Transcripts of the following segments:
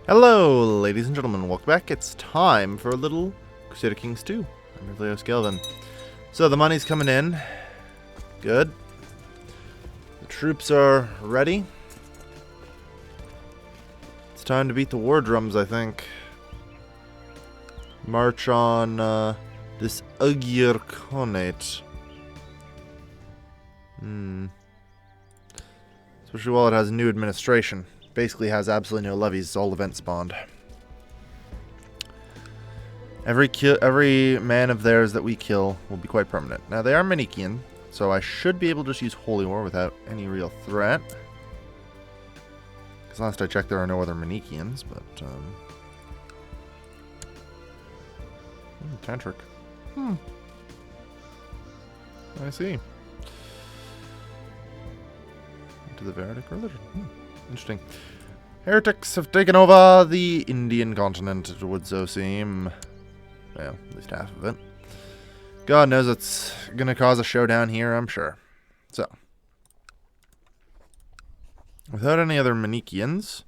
Hello, ladies and gentlemen. Welcome back. It's time for a little Crusader Kings 2. I'm Leo Skelvin. So the money's coming in. Good. The troops are ready. It's time to beat the war drums, I think. March on this Ugyr Khanate. Especially while it has new administration. Basically has absolutely no levies, it's all event spawned. Every man of theirs that we kill will be quite permanent. Now they are Manichean, so I should be able to just use Holy War without any real threat. Because last I checked there are no other Manicheans, but Tantric. I see. To the Vedic religion. Interesting. Heretics have taken over the Indian continent, it would so seem. Well, at least half of it. God knows it's going to cause a showdown here, I'm sure. So. Without any other Manicheans,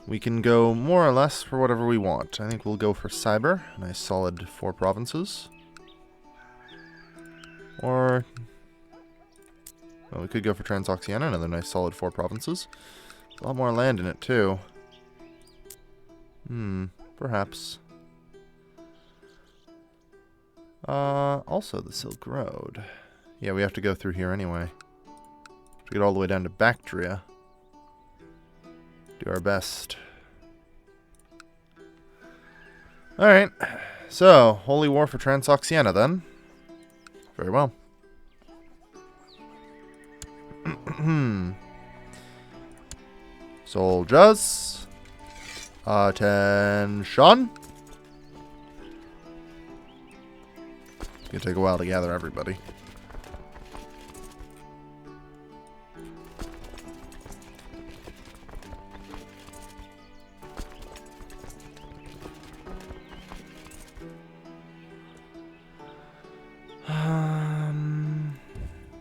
we can go more or less for whatever we want. I think we'll go for Cyber, a nice solid 4 provinces. Or... well, we could go for Transoxiana, another nice solid 4 provinces. A lot more land in it, too. Perhaps. Also the Silk Road. Yeah, we have to go through here anyway. To get all the way down to Bactria. Do our best. Alright. So, Holy War for Transoxiana, then. Very well. Soldiers, attention. It's gonna take a while to gather everybody.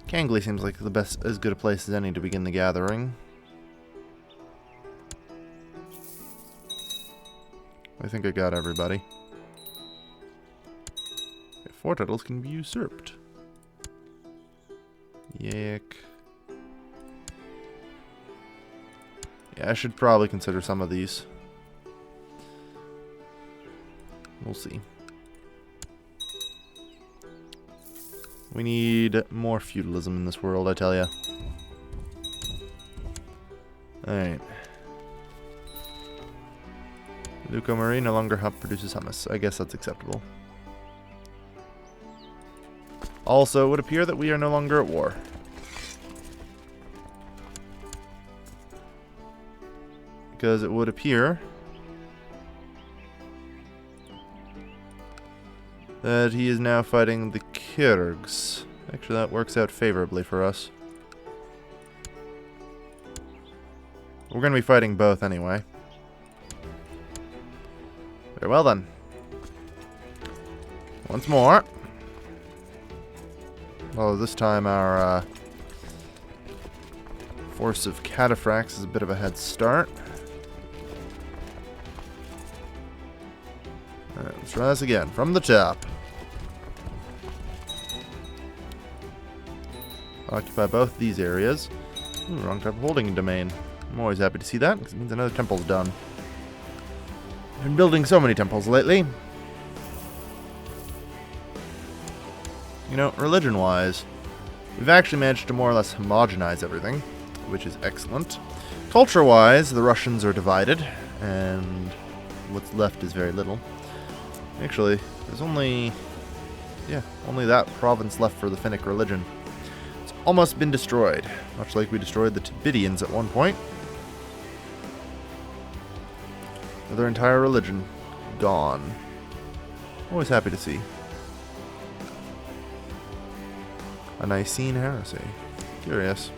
Kangley seems like as good a place as any to begin the gathering. I think I got everybody. If 4 titles can be usurped. Yuck. Yeah, I should probably consider some of these. We'll see. We need more feudalism in this world, I tell ya. Alright. Luco Marie no longer produces hummus. I guess that's acceptable. Also, it would appear that we are no longer at war. Because it would appear that he is now fighting the Kyrgyz. Actually, that works out favorably for us. We're going to be fighting both anyway. Very well then. Once more. Well, this time our force of cataphracts is a bit of a head start. Alright, let's try this again. From the top. Occupy both these areas. Ooh, wrong type of holding domain. I'm always happy to see that, because it means another temple's done. I've been building so many temples lately. You know, religion-wise, we've actually managed to more or less homogenize everything, which is excellent. Culture-wise, the Russians are divided, and what's left is very little. Actually, there's only that province left for the Finnic religion. It's almost been destroyed, much like we destroyed the Tibidians at one point. Their entire religion gone. Always happy to see. A Nicene heresy. Curious.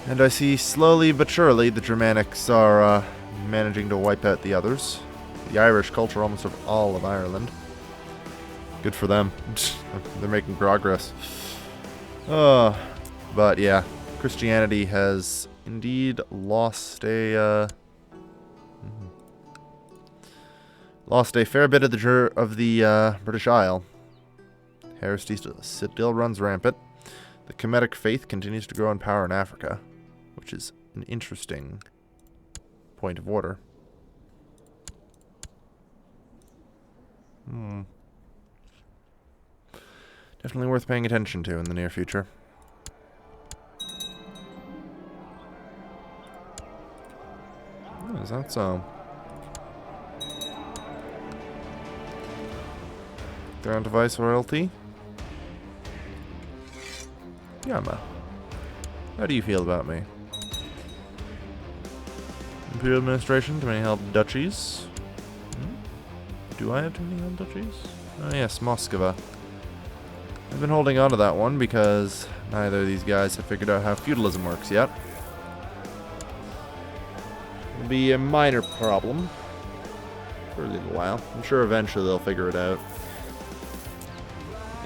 And I see slowly but surely the Germanics are managing to wipe out the others. The Irish culture almost of all of Ireland. Good for them. They're making progress. But yeah, Christianity has indeed lost a Lost a fair bit of the British Isle. Heresy still runs rampant. The Kemetic faith continues to grow in power in Africa, which is an interesting point of order. Definitely worth paying attention to in the near future. Oh, is that so? Ground device royalty? Yama. How do you feel about me? Imperial administration, too many held duchies. Do I have too many held duchies? Oh yes, Moskva. I've been holding on to that one because neither of these guys have figured out how feudalism works yet. It'll be a minor problem for a little while. I'm sure eventually they'll figure it out.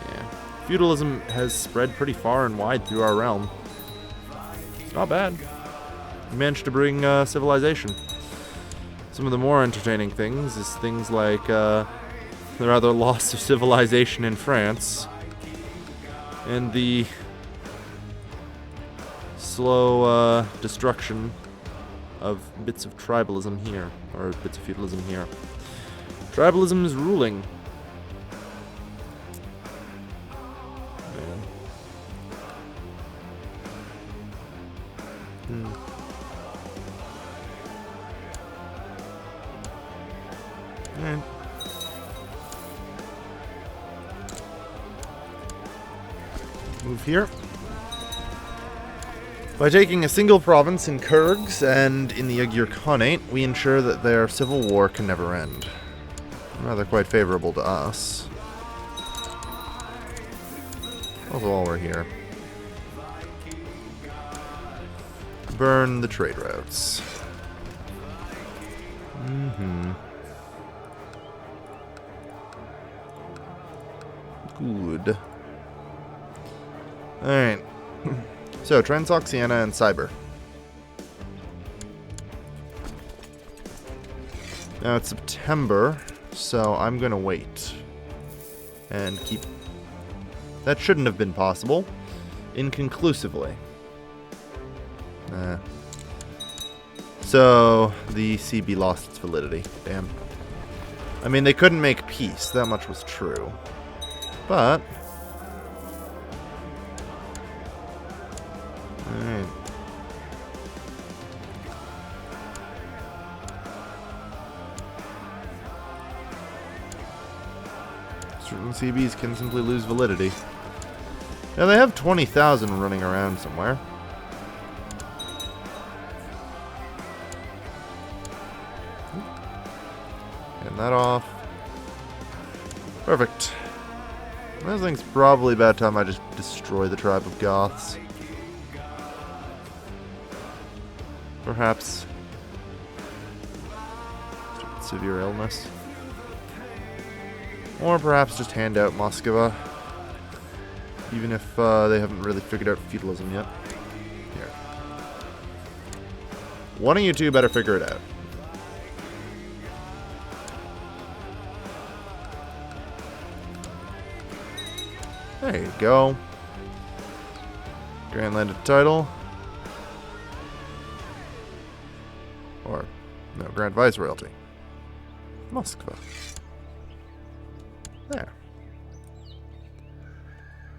Yeah. Feudalism has spread pretty far and wide through our realm. It's not bad. We managed to bring civilization. Some of the more entertaining things is things like the rather loss of civilization in France and the slow destruction of bits of tribalism here, or bits of feudalism here. Tribalism is ruling. Man. Alright. Move here. By taking a single province in Kurgs and in the Ugyr Khanate, we ensure that their civil war can never end. Rather quite favorable to us. Also, while we're here, burn the trade routes. Good. Alright. So, Transox, Siena, and Cyber. Now it's September, so I'm gonna wait. And keep... That shouldn't have been possible. Inconclusively. So, the CB lost its validity. Damn. I mean, they couldn't make peace. That much was true. But... Alright. Certain CBs can simply lose validity. Now, they have 20,000 running around somewhere. Getting that off. Perfect. I think it's probably about time I just destroy the tribe of Goths. Perhaps severe illness. Or perhaps just hand out Moskva. Even if they haven't really figured out feudalism yet. Here. One of you two better figure it out. There you go. Grand landed title. Or, no, Grand Viceroyalty. Moskva. There.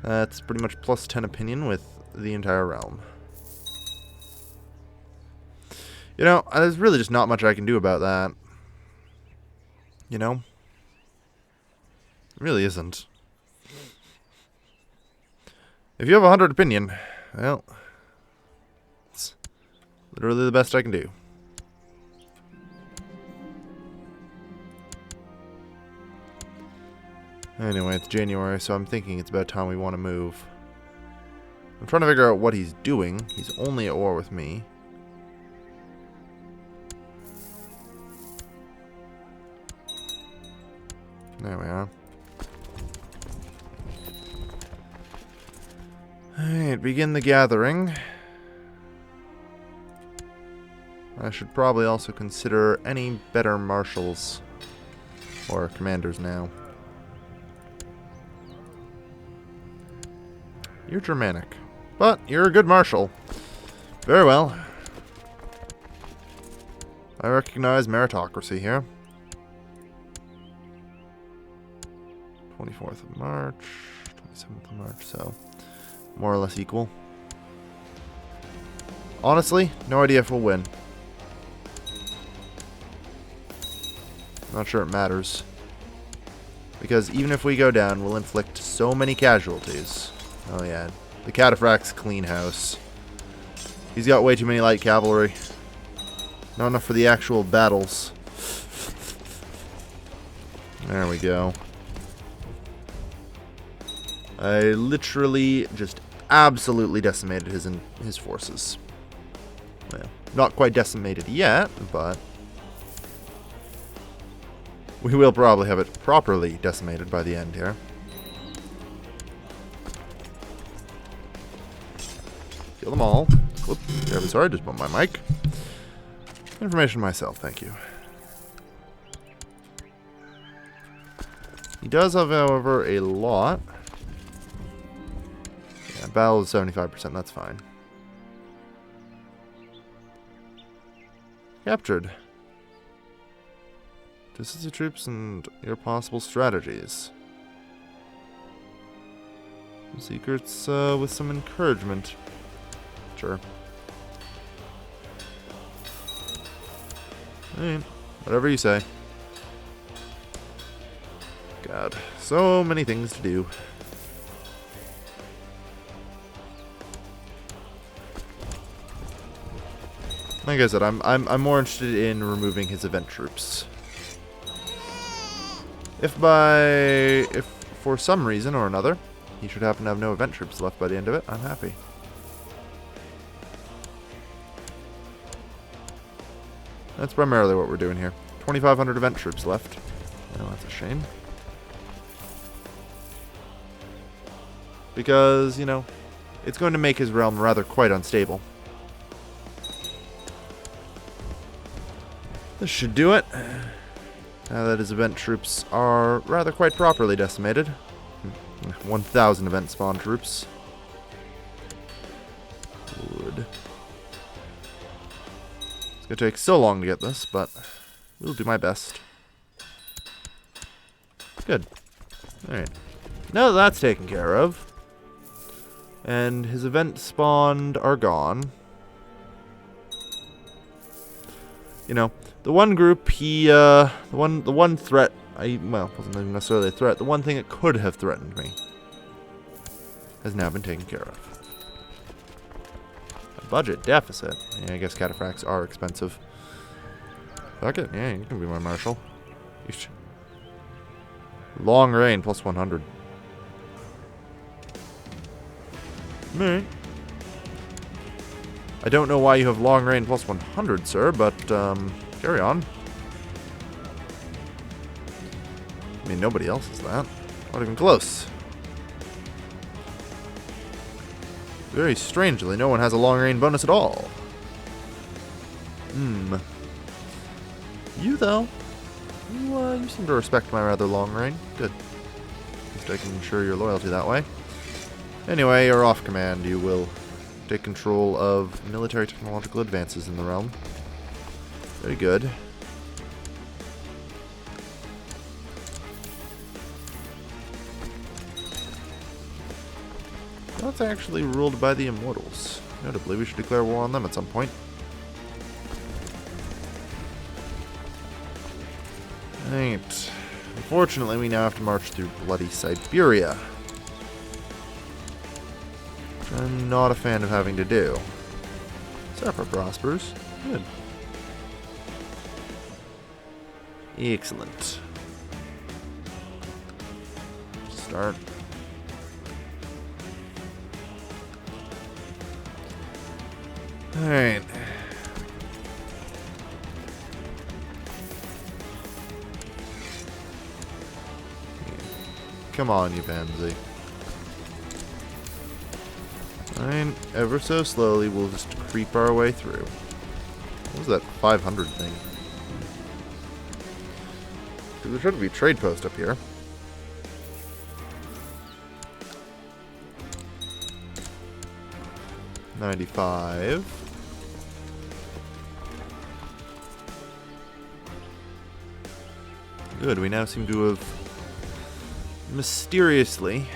That's pretty much plus 10 opinion with the entire realm. You know, there's really just not much I can do about that. You know? It really isn't. If you have 100 opinion, well, it's literally the best I can do. Anyway, it's January, so I'm thinking it's about time we want to move. I'm trying to figure out what he's doing. He's only at war with me. There we are. Alright, begin the gathering. I should probably also consider any better marshals Or commanders now. You're Germanic. But you're a good marshal. Very well. I recognize meritocracy here. 24th of March, 27th of March, so more or less equal. Honestly, no idea if we'll win. Not sure it matters. Because even if we go down, we'll inflict so many casualties. Oh yeah, the Cataphract's clean house. He's got way too many light cavalry. Not enough for the actual battles. There we go. I literally just absolutely decimated his forces. Well, not quite decimated yet, but we will probably have it properly decimated by the end here. Kill them all. Whoop, terribly sorry, just bumped my mic. Information myself, thank you. He does have, however, a lot. Yeah, battle is 75%, that's fine. Captured. Distance of troops and your possible strategies. Secrets with some encouragement. Sure. Alright, whatever you say. God, so many things to do. Like I said, I'm more interested in removing his event troops. If for some reason or another he should happen to have no event troops left by the end of it, I'm happy. That's primarily what we're doing here. 2,500 event troops left. Well, that's a shame. Because, you know, it's going to make his realm rather quite unstable. This should do it. Now that his event troops are rather quite properly decimated. 1,000 event spawn troops. Good. It's going to take so long to get this, but we'll do my best. Good. Alright. Now that that's taken care of, and his event spawned are gone. You know, the one group, the one threat, well, wasn't even necessarily a threat, the one thing that could have threatened me has now been taken care of. A budget deficit. Yeah, I guess cataphracts are expensive. Fuck it, yeah, you can be my marshal. Long reign, plus 100. Alright. I don't know why you have long reign plus 100, sir, but, carry on. I mean, nobody else is that. Not even close. Very strangely, no one has a long reign bonus at all. You, though. You seem to respect my rather long reign. Good. At least I can ensure your loyalty that way. Anyway, you're off command. You will take control of military technological advances in the realm. Very good. That's actually ruled by the Immortals. Notably, we should declare war on them at some point. Right. Unfortunately, we now have to march through bloody Siberia. Which I'm not a fan of having to do. Sapphire prospers. Good. Excellent. Start. Alright. Come on, you pansy. Fine. Ever so slowly, we'll just creep our way through. What was that 500 thing? There should be a trade post up here. $95. Good, we now seem to have mysteriously...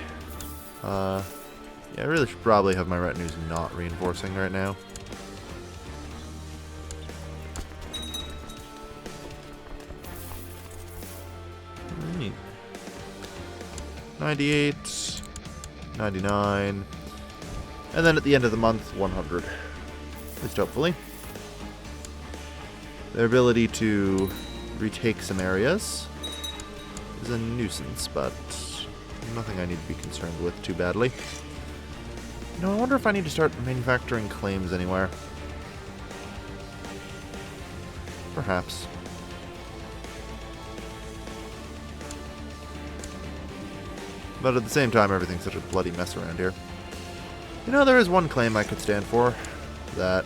yeah, I really should probably have my retinues not reinforcing right now. Alright. 98, 99, and then at the end of the month, 100. At least hopefully. Their ability to retake some areas is a nuisance, but nothing I need to be concerned with too badly. You know, I wonder if I need to start manufacturing claims anywhere. Perhaps. But at the same time, everything's such a bloody mess around here. You know, there is one claim I could stand for. That...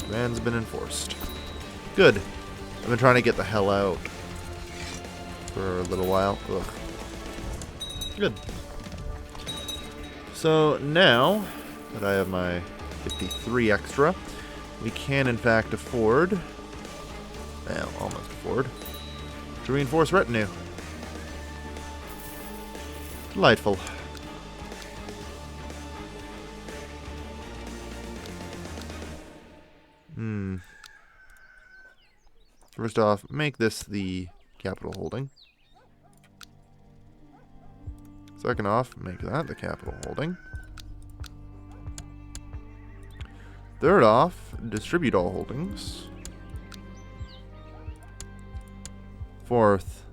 the ban's been enforced. Good. I've been trying to get the hell out for a little while. Ugh. Good. So now that I have my 53 extra, we can in fact afford, well, almost afford, to reinforce retinue. Delightful. First off, make this the capital holding. Second off, make that the capital holding. Third off, distribute all holdings. Fourth,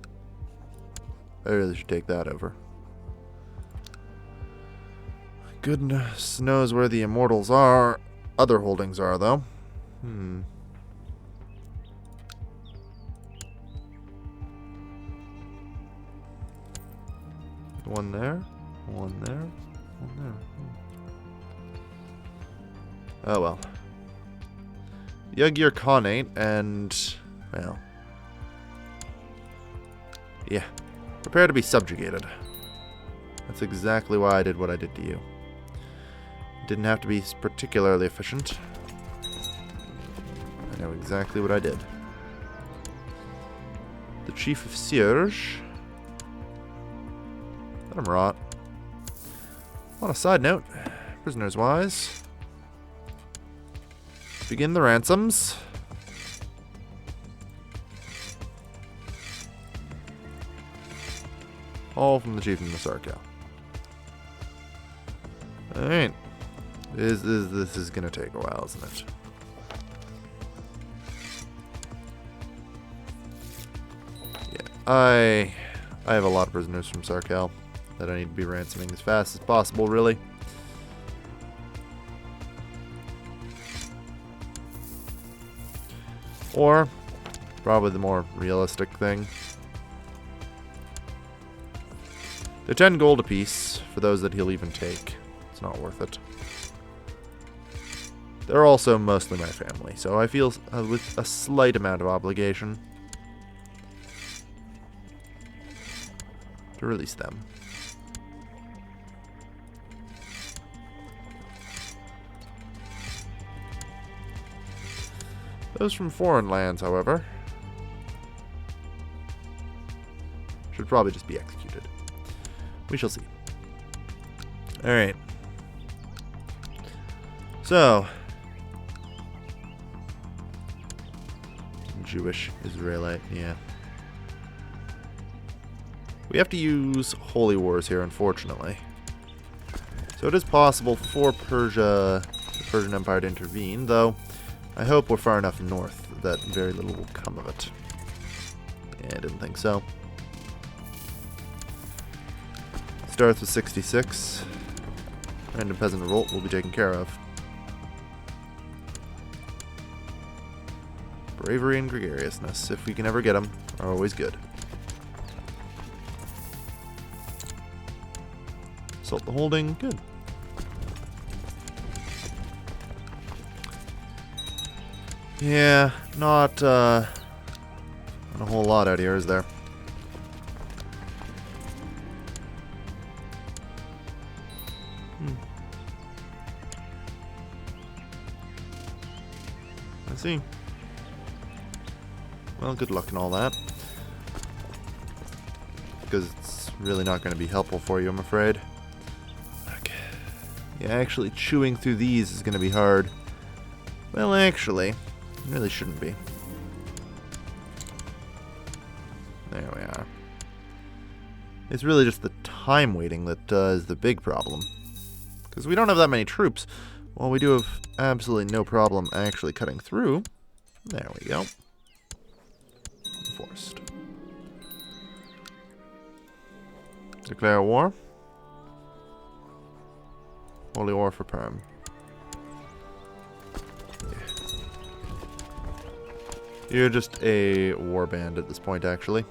I really should take that over. Goodness knows where the immortals are. Other holdings are, though. One there, one there, one there. Oh well. Yugir Khanate and, well, yeah, prepare to be subjugated. That's exactly why I did what I did to you. Didn't have to be particularly efficient. I know exactly what I did. The Chief of Siege. Let him rot. On a side note, prisoners-wise, begin the ransoms. All from the Chief of Masarkel. Alright. This is going to take a while, isn't it? Yeah, I have a lot of prisoners from Sarkel that I need to be ransoming as fast as possible, really. Or, probably the more realistic thing, they're 10 gold apiece for those that he'll even take. It's not worth it. They're also mostly my family, so I feel with a slight amount of obligation to release them. Those from foreign lands, however, should probably just be executed. We shall see. Alright. So, Jewish Israelite, yeah. We have to use holy wars here, unfortunately. So it is possible for Persia, the Persian Empire, to intervene, though I hope we're far enough north that very little will come of it. Yeah, I didn't think so. Starts with 66. Random peasant revolt will be taken care of. Bravery and gregariousness, if we can ever get them, are always good. Assault the holding, good. Yeah, not a whole lot out here, is there? I see. Well, good luck and all that. Because it's really not going to be helpful for you, I'm afraid. Okay. Yeah, actually chewing through these is going to be hard. Well, actually, it really shouldn't be. There we are. It's really just the time waiting that is the big problem. Because we don't have that many troops. Well, we do have absolutely no problem actually cutting through. There we go. Enforced. Declare war. Holy war for Perm. Yeah. You're just a war band at this point, actually.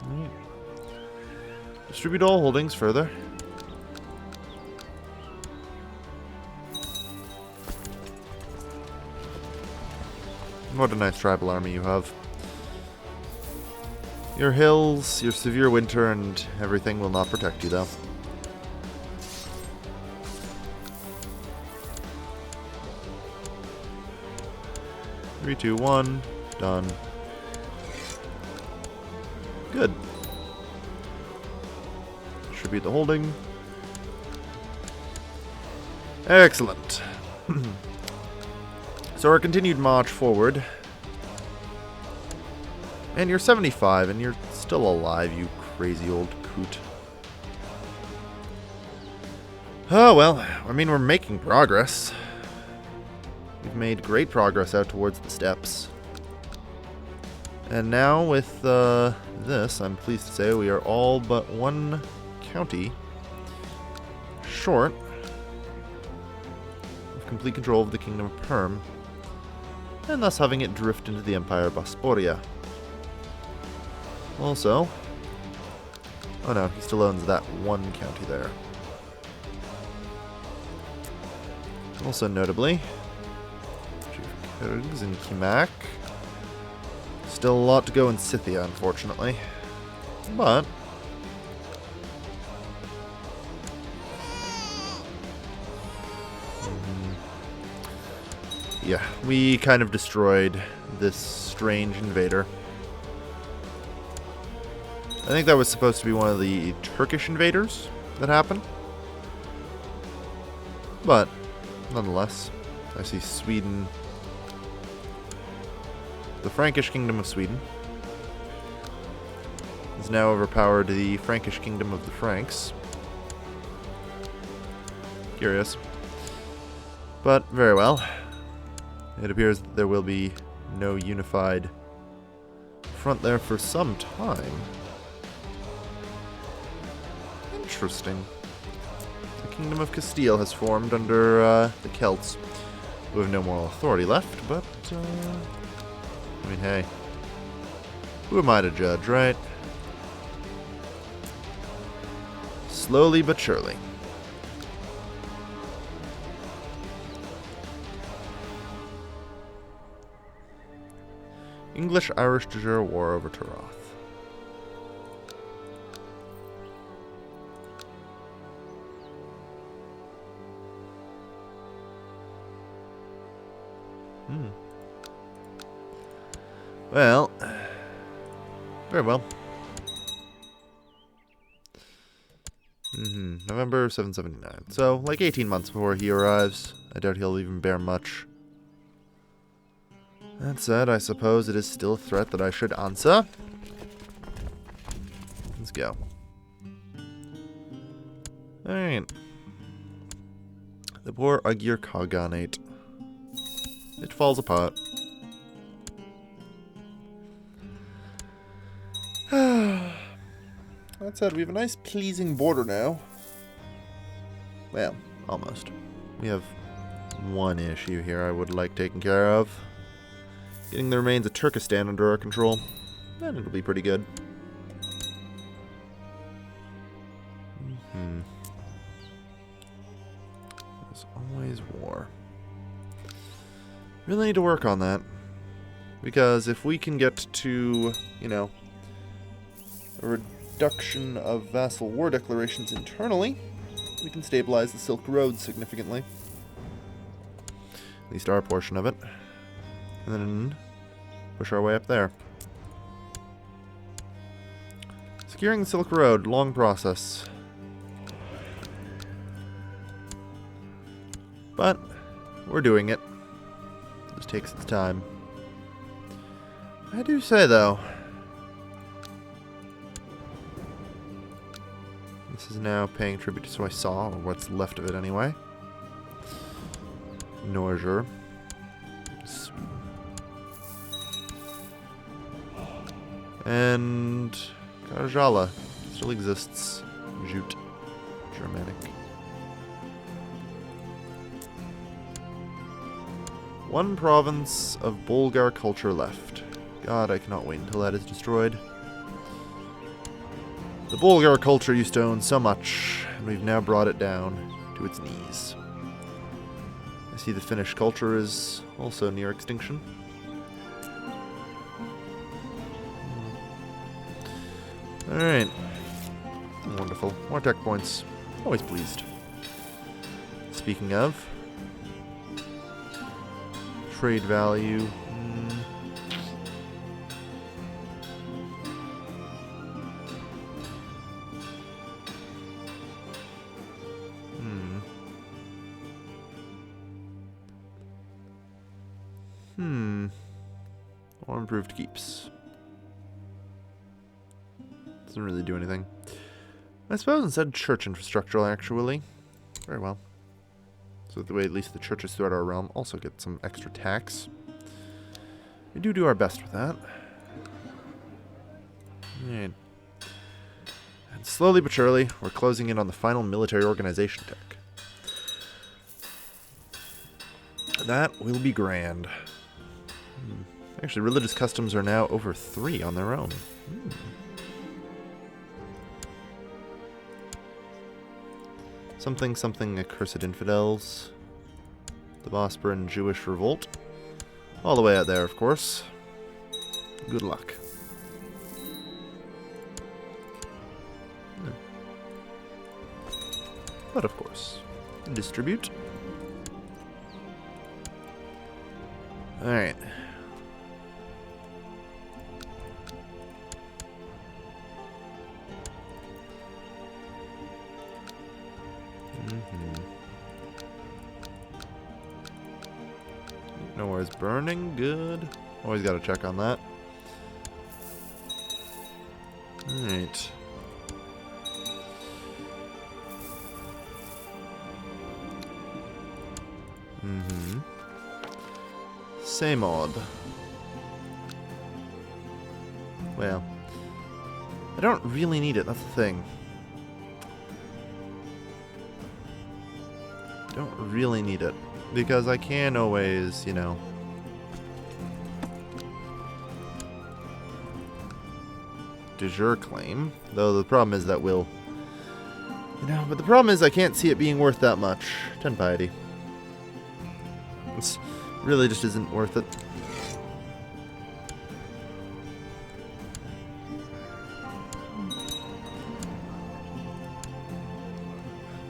Right. Distribute all holdings further. What a nice tribal army you have. Your hills, your severe winter, and everything will not protect you, though. Three, two, one. Done. Good. Distribute the holding. Excellent. So our continued march forward. And you're 75, and you're still alive, you crazy old coot. Oh, well, I mean, we're making progress. We've made great progress out towards the steppes. And now with this, I'm pleased to say we are all but one county short of complete control of the Kingdom of Perm, and thus having it drift into the Empire of Bosporia. Also, oh no, he still owns that one county there. Also notably, Kyrgyz and Kimak. Still a lot to go in Scythia, unfortunately. But yeah, we kind of destroyed this strange invader. I think that was supposed to be one of the Turkish invaders that happened. But, nonetheless, I see Sweden. The Frankish Kingdom of Sweden has now overpowered the Frankish Kingdom of the Franks. Curious. But, very well. It appears that there will be no unified front there for some time. Interesting. The Kingdom of Castile has formed under the Celts, who have no moral authority left, but, I mean, hey. Who am I to judge, right? Slowly but surely. English-Irish de jure war over Tarath. Well, very well. November 779. So, like 18 months before he arrives. I doubt he'll even bear much. That said, I suppose it is still a threat that I should answer. Let's go. Alright. The poor Ugyr Khaganate. It falls apart. That said, we have a nice pleasing border now. Well, almost. We have one issue here I would like taken care of. Getting the remains of Turkestan under our control. Then it'll be pretty good. Always war. Really need to work on that. Because if we can get to, you know, a reduction of vassal war declarations internally, we can stabilize the Silk Road significantly. At least our portion of it. And then push our way up there. Securing the Silk Road, long process. But we're doing it. It just takes its time. I do say, though, this is now paying tribute to Soissons, or what's left of it anyway. Norger. And Karjala still exists. Jute. Germanic. One province of Bulgar culture left. God, I cannot wait until that is destroyed. The Bulgar culture used to own so much, and we've now brought it down to its knees. I see the Finnish culture is also near extinction. Alright. Wonderful. More tech points. Always pleased. Speaking of, trade value. Or improved keeps. Doesn't really do anything. I suppose instead church infrastructure, actually. Very well. So that the way at least the churches throughout our realm also get some extra tax. We do our best with that. Alright. And slowly but surely, we're closing in on the final military organization tech. That will be grand. Actually, religious customs are now over 3 on their own. Something accursed infidels. The Bosporan Jewish revolt. All the way out there, of course. Good luck. But of course, distribute. Alright. Nowhere's burning. Good. Always got to check on that. Alright. Same odd. Well, I don't really need it, that's the thing. Don't really need it. Because I can always, you know, de jure claim. Though the problem is that we'll, you know, but the problem is I can't see it being worth that much. 10 piety. It's really just isn't worth it.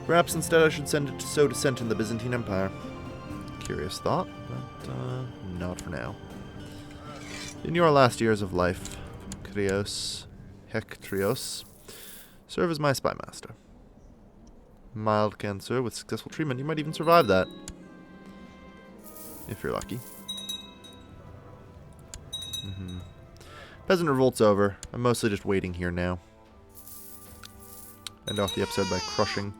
Perhaps instead I should send it to sow dissent in the Byzantine Empire. Curious thought, but not for now. In your last years of life, Hectrios, serve as my spy master. Mild cancer with successful treatment, you might even survive that. If you're lucky. Peasant revolt's over. I'm mostly just waiting here now. End off the episode by crushing.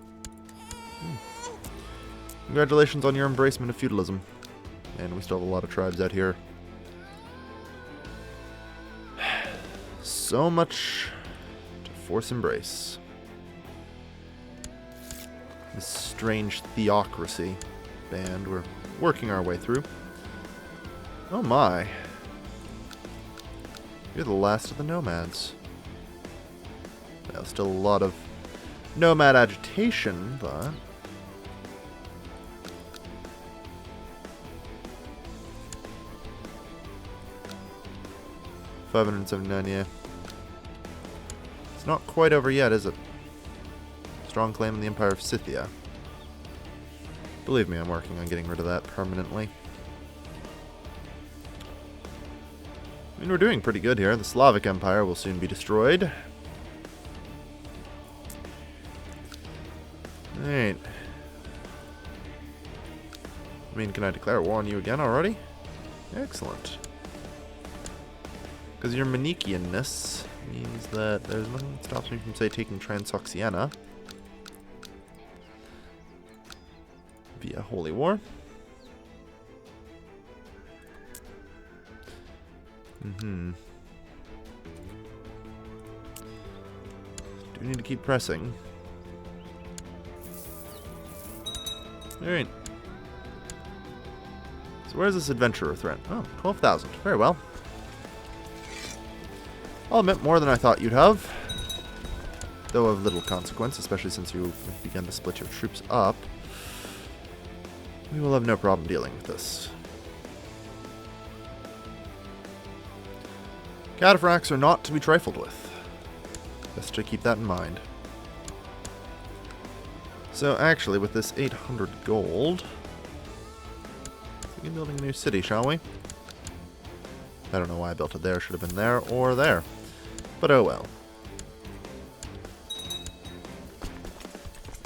Congratulations on your embracement of feudalism. And we still have a lot of tribes out here. So much to force embrace. This strange theocracy band we're working our way through. Oh my. You're the last of the nomads. Well, still a lot of nomad agitation, but 579, yeah. It's not quite over yet, is it? Strong claim in the Empire of Scythia. Believe me, I'm working on getting rid of that permanently. I mean, we're doing pretty good here. The Slavic Empire will soon be destroyed. Alright. I mean, can I declare war on you again already? Excellent. Because your Manicheanness means that there's nothing that stops me from, say, taking Transoxiana via Holy War. Do need to keep pressing. Alright. So where's this adventurer threat? Oh, 12,000. Very well. I'll admit, more than I thought you'd have. Though of little consequence, especially since you have begun to split your troops up. We will have no problem dealing with this. Cataphracts are not to be trifled with. Best to keep that in mind. So actually, with this 800 gold, let's begin building a new city, shall we? I don't know why I built it there. Should have been there or there. But oh well.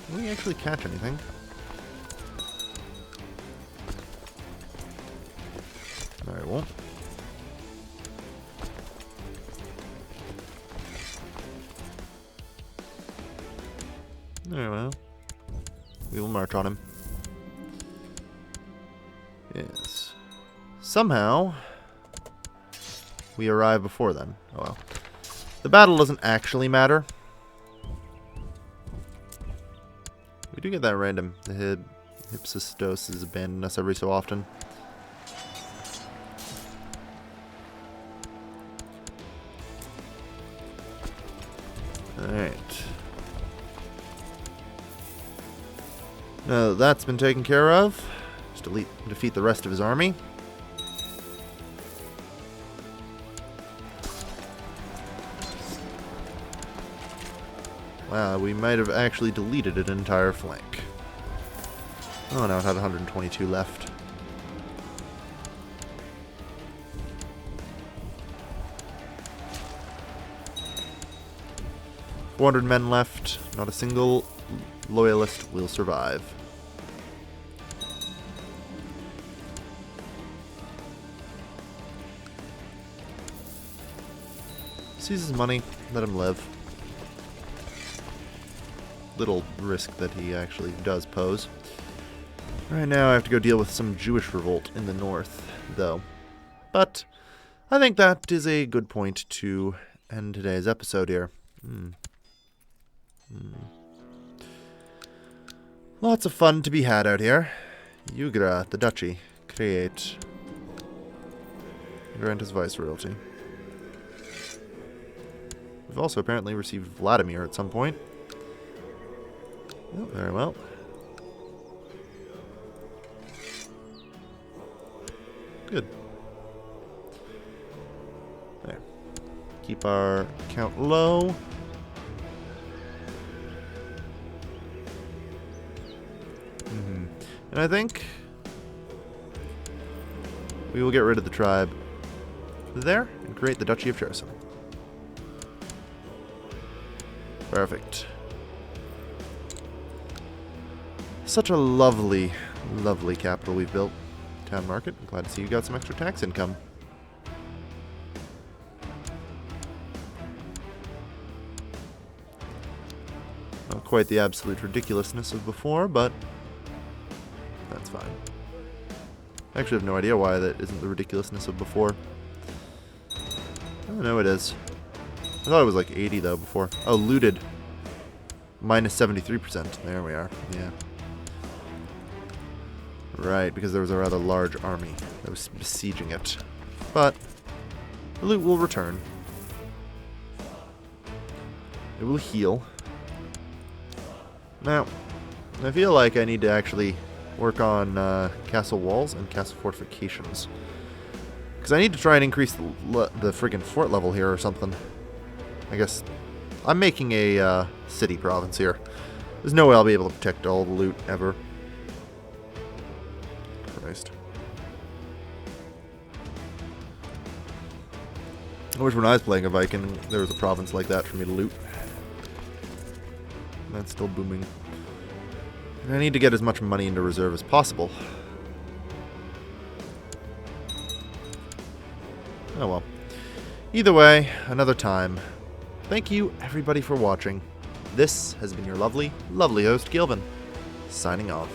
Will we actually catch anything? No, I won't. Very well. We will march on him. Yes. Somehow, we arrive before then. Oh well. The battle doesn't actually matter. We do get that random Hypsistoses abandon us every so often. Alright. Now that that's been taken care of, just defeat the rest of his army. Wow, we might have actually deleted an entire flank. Oh no, it had 122 left. $400 men left. Not a single loyalist will survive. Seize his money. Let him live. Little risk that he actually does pose. Right now I have to go deal with some Jewish revolt in the north, though. But I think that is a good point to end today's episode here. Lots of fun to be had out here. Jugra, the duchy. Create. Grant as viceroyalty. We've also apparently received Vladimir at some point. Oh, very well. Good. There. Keep our count low. And I think we will get rid of the tribe there and create the Duchy of Cherson. Perfect. Such a lovely, lovely capital we've built. Town market. I'm glad to see you got some extra tax income. Not quite the absolute ridiculousness of before, but that's fine. I actually have no idea why that isn't the ridiculousness of before. Oh, no, it is. I thought it was like 80, though, before. Oh, looted. Minus 73%. There we are. Yeah. Right, because there was a rather large army that was besieging it. But the loot will return. It will heal. Now, I feel like I need to actually work on castle walls and castle fortifications. Because I need to try and increase the friggin' fort level here or something. I guess I'm making a city province here. There's no way I'll be able to protect all the loot ever. Christ. I wish when I was playing a Viking, there was a province like that for me to loot. That's still booming. I need to get as much money into reserve as possible. Oh well. Either way, another time. Thank you, everybody, for watching. This has been your lovely, lovely host, Gilvin, signing off.